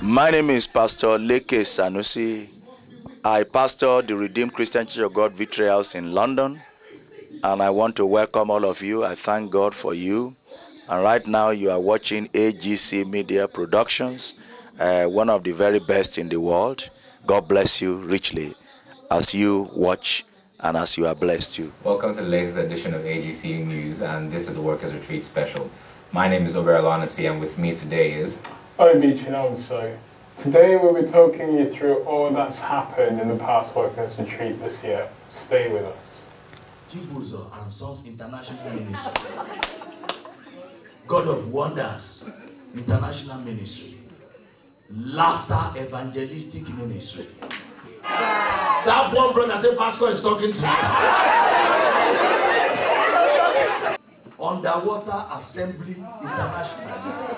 My name is Pastor Leke Sanusi. I pastor the Redeemed Christian Church of God Victory House in London, and I want to welcome all of you. I thank God for you. And right now you are watching AGC Media Productions, one of the very best in the world. God bless you richly as you watch and as you are blessed too. Welcome to the latest edition of AGC News, and this is the Workers' Retreat Special. My name is Ober Alanasi, and with me today is... Obi Chinonso. Today we'll be talking you through all that's happened in the past Workers' Retreat this year. Stay with us. Chibuzo and Sons International Ministry, God of Wonders International Ministry, Laughter Evangelistic Ministry. That one brother said Pastor is talking to you. Underwater Assembly International.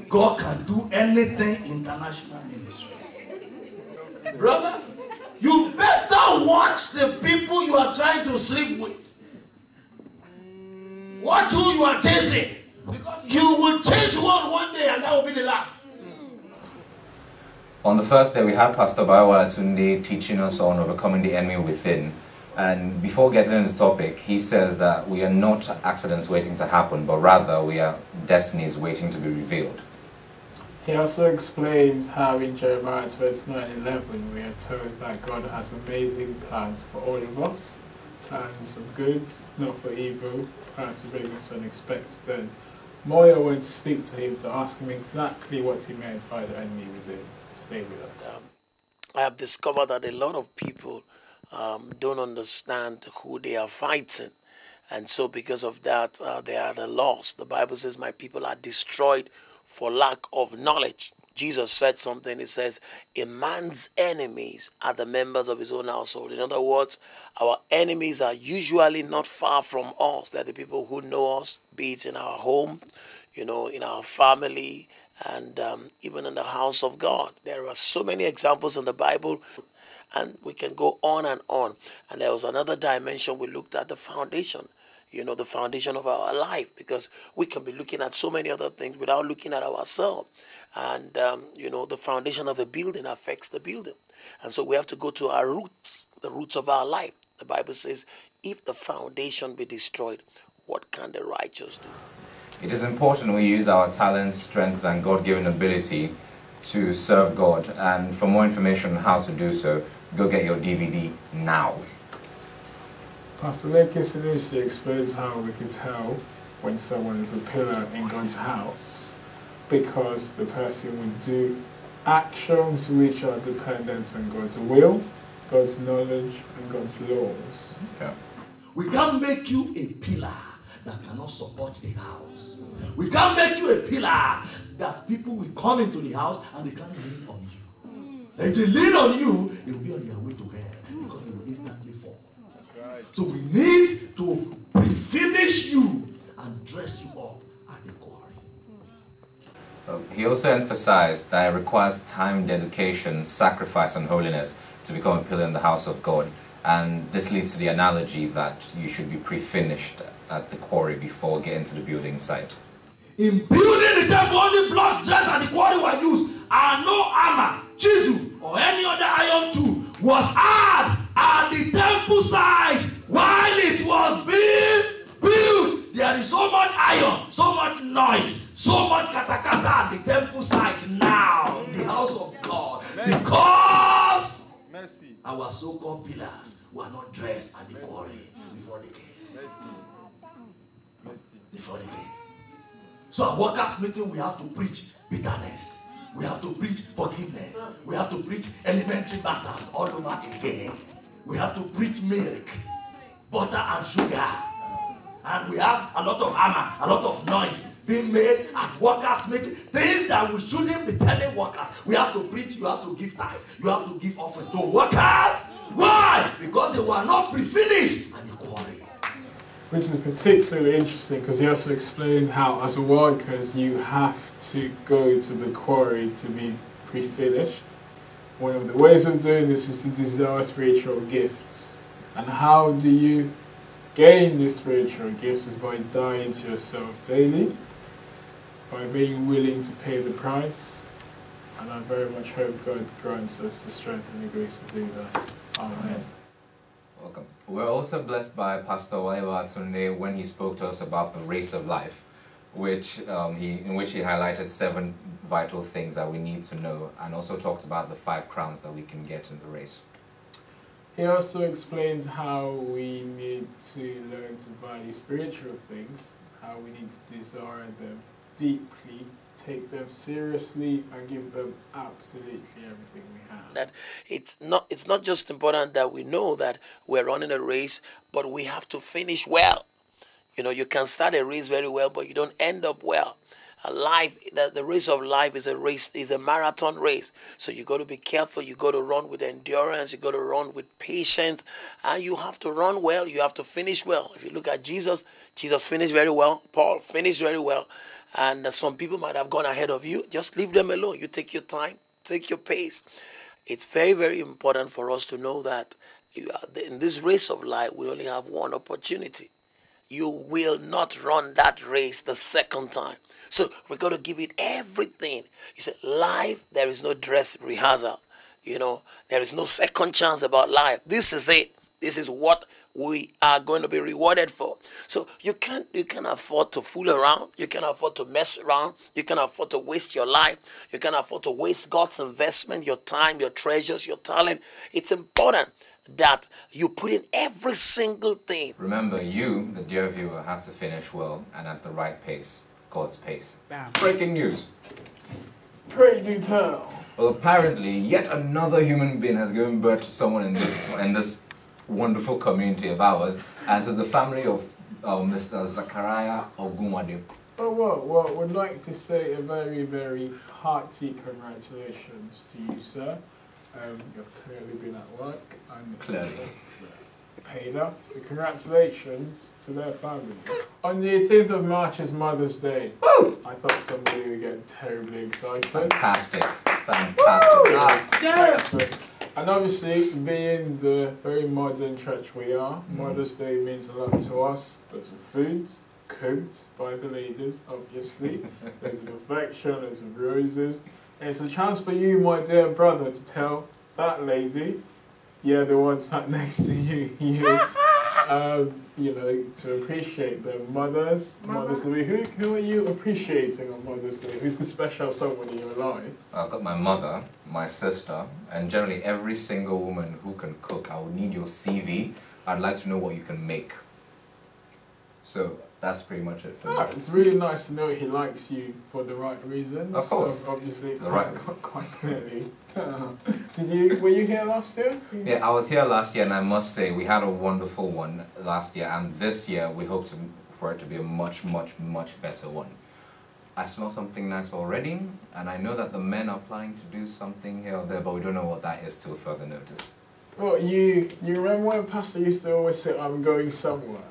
God can do anything. International Ministry. Brothers, you better watch the people you are trying to sleep with. Watch who you are chasing. Because you will chase one day and that will be the last. On the first day, we had Pastor Bawa Tunde teaching us on overcoming the enemy within. And before getting into the topic, he says that we are not accidents waiting to happen, but rather we are destinies waiting to be revealed. He also explains how in Jeremiah 29:11 we are told that God has amazing plans for all of us. Plans of good, not for evil, plans to bring us to an expected end. Moya went to speak to him to ask him exactly what he meant by the enemy within. Stay with us. I have discovered that a lot of people don't understand who they are fighting. And so because of that, they are at a loss. The Bible says, my people are destroyed for lack of knowledge. Jesus said something. He says, a man's enemies are the members of his own household. In other words, our enemies are usually not far from us. They're the people who know us, be it in our home, in our family, and even in the house of God. There are so many examples in the Bible, and we can go on and on. And there was another dimension we looked at, the foundation. The foundation of our life, because we can be looking at so many other things without looking at ourselves. And, the foundation of a building affects the building. And so we have to go to our roots, the roots of our life. The Bible says, if the foundation be destroyed, what can the righteous do? It is important we use our talents, strengths, and God-given ability to serve God. And for more information on how to do so, go get your DVD now. Pastor Leke Sanusi explains how we can tell when someone is a pillar in God's house, because the person will do actions which are dependent on God's will, God's knowledge, and God's laws. Yeah. We can't make you a pillar that cannot support the house. We can't make you a pillar that people will come into the house and they can't lean on you. If they lean on you, they will be on their way to hell because they will instantly fall. So we need to pre-finish you and dress you up at the quarry. He also emphasized that it requires time, dedication, sacrifice, and holiness to become a pillar in the house of God. And this leads to the analogy that you should be pre-finished at the quarry before getting to the building site. In building the temple, only blocks dressed at the quarry were used, and no hammer, chisel, or any other iron tool was had at the temple site while it was being built. There is so much iron, so much noise, so much katakata at the temple site now in the house of God, because our so-called pillars were not dressed at the quarry before they came. Before they came. So at workers' meeting, we have to preach bitterness. We have to preach forgiveness. We have to preach elementary matters all over again. We have to preach milk, butter and sugar. And we have a lot of hammer, a lot of noise being made at workers' meeting. Things that we shouldn't be telling workers. We have to preach, you have to give tithes, you have to give offering to workers. Why? Because they were not pre-finished at the quarry. Which is particularly interesting because he also explained how as workers you have to go to the quarry to be pre-finished. One of the ways of doing this is to desire spiritual gifts. And how do you gain these spiritual gifts? Is by dying to yourself daily by being willing to pay the price. And I very much hope God grants us the strength and the grace to do that. Amen. Welcome. We're also blessed by Pastor Waiwa Atunde when he spoke to us about the race of life, in which he highlighted 7 vital things that we need to know, and also talked about the 5 crowns that we can get in the race. He also explains how we need to learn to value spiritual things, how we need to desire them deeply, take them seriously, and give them absolutely everything we have. That it's not just important that we know that we're running a race, but we have to finish well. You know, you can start a race very well, but you don't end up well. The race of life is a marathon race. So you got to be careful. You got to run with endurance. You got to run with patience, and you have to run well. You have to finish well. If you look at Jesus, Jesus finished very well. Paul finished very well, and some people might have gone ahead of you. Just leave them alone. You take your time, take your pace. It's very, very important for us to know that in this race of life, we only have one opportunity. You will not run that race the second time. So we've got to give it everything. You said, life, there is no dress rehearsal. You know, there is no second chance about life. This is it. This is what we are going to be rewarded for. So you can't afford to fool around. You can't afford to mess around. You can't afford to waste your life. You can't afford to waste God's investment, your time, your treasures, your talent. It's important that you put in every single thing. Remember, you, the dear viewer, have to finish well and at the right pace. God's pace. Bam. Breaking news. Pray do tell. Well, apparently, yet another human being has given birth to someone in this wonderful community of ours, and it is the family of Mr. Zachariah Ogumade. Oh, well, we'd like to say a very, very hearty congratulations to you, sir. You've clearly been at work, and Clearly. it's paid off. So congratulations to their family. On the 18th of March is Mother's Day. Woo! I thought somebody would get terribly excited. Fantastic. Fantastic. Yes! And obviously, being the very modern church we are, Mother's Day means a lot to us. Lots of food, cooked by the ladies, obviously. There's of affection, there's of roses. And it's a chance for you, my dear brother, to tell that lady, yeah, the one sat next to you, you know, to appreciate the Mother's Day. Who are you appreciating on Mother's Day? Who's the special someone in your life? I've got my mother, my sister, and generally every single woman who can cook. I would need your CV. I'd like to know what you can make. So that's pretty much it for me. It's really nice to know he likes you for the right reasons. Of course. So obviously, The right quite clearly. Were you here last year? Yeah, I was here last year, and I must say we had a wonderful one last year, and this year we hope for it to be a much, much, much better one. I smell something nice already, and I know that the men are planning to do something here or there, but we don't know what that is till further notice. Well, you remember when Pastor used to always say, "I'm going somewhere"?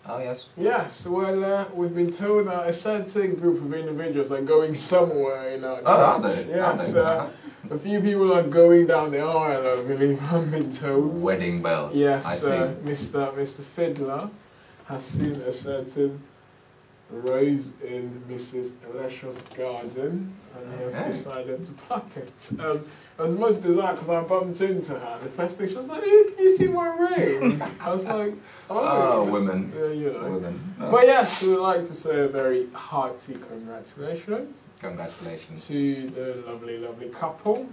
Oh, yes. Yes, well, we've been told that a certain group of individuals are going somewhere in our church. Oh, are they? Yes, Are they? a few people are going down the aisle, I believe, I've been told. Wedding bells. Yes, I see. Mr. Fiddler has seen a certain rose in Mrs. Elisha's garden, and he has decided to pluck it. It was most bizarre because I bumped into her. The first thing she was like, "Can you see my ring?" I was like, "Oh, women." You know. Women. Oh. But yes, we would like to say a very hearty congratulations. Congratulations. To the lovely, lovely couple.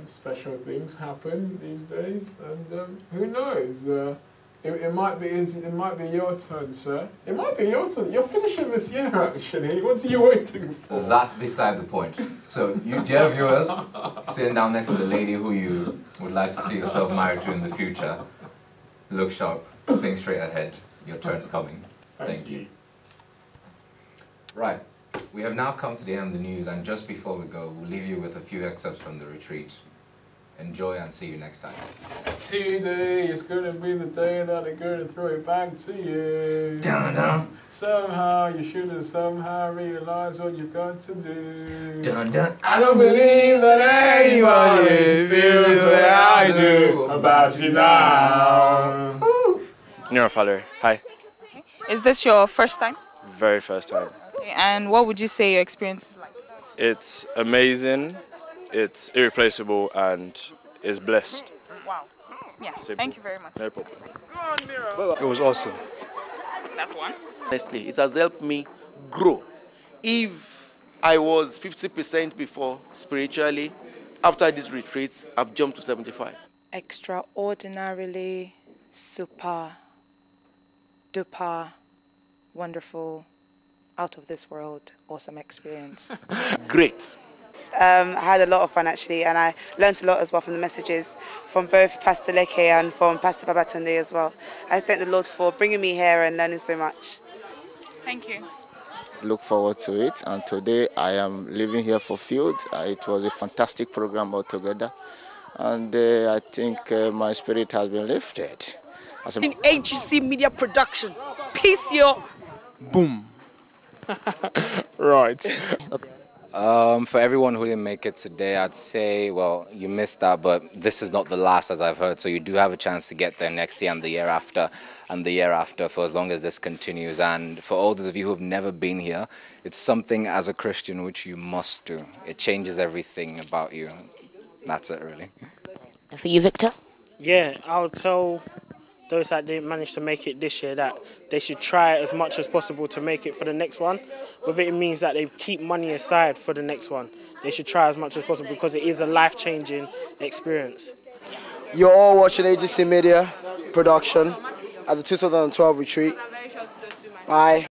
Special things happen these days, and who knows? It might be your turn, sir. It might be your turn. You're finishing this year, actually. What are you waiting for? That's beside the point. So, you dear viewers, sitting down next to the lady who you would like to see yourself married to in the future, look sharp, think straight ahead. Your turn's coming. Thank you. Right. We have now come to the end of the news, and just before we go, we'll leave you with a few excerpts from the retreat. Enjoy and see you next time. Today is going to be the day that they're going to throw it back to you. Dun, dun. Somehow you should have somehow realized what you've got to do. Dun, dun. I don't believe that anybody feels the way I do about you now. Neurofather, hi. Is this your first time? Very first time. Okay, and what would you say your experience is like? It's amazing, it's irreplaceable, and it's blessed. Wow. Yeah, thank you very much. No problem. It was awesome. That's one. Honestly, it has helped me grow. If I was 50% before spiritually, after this retreat, I've jumped to 75. Extraordinarily super duper wonderful, out of this world, awesome experience. Great. I had a lot of fun actually, and I learned a lot as well from the messages from both Pastor Leke and from Pastor Babatunde as well. I thank the Lord for bringing me here and learning so much. Thank you. Look forward to it, and today I am living here for Field. It was a fantastic program altogether, and I think my spirit has been lifted. In AGC Media Production. Peace, yo. Boom. Right. For everyone who didn't make it today, I'd say, well, you missed out, but this is not the last, as I've heard, so you do have a chance to get there next year and the year after, and the year after, for as long as this continues. And for all those of you who have never been here, it's something as a Christian which you must do. It changes everything about you. That's it, really. And for you, Victor? Yeah, I'll tell those that didn't manage to make it this year that they should try as much as possible to make it for the next one. Whether it means that they keep money aside for the next one, they should try as much as possible because it is a life-changing experience. You're all watching AGC Media Production at the 2012 retreat. Bye.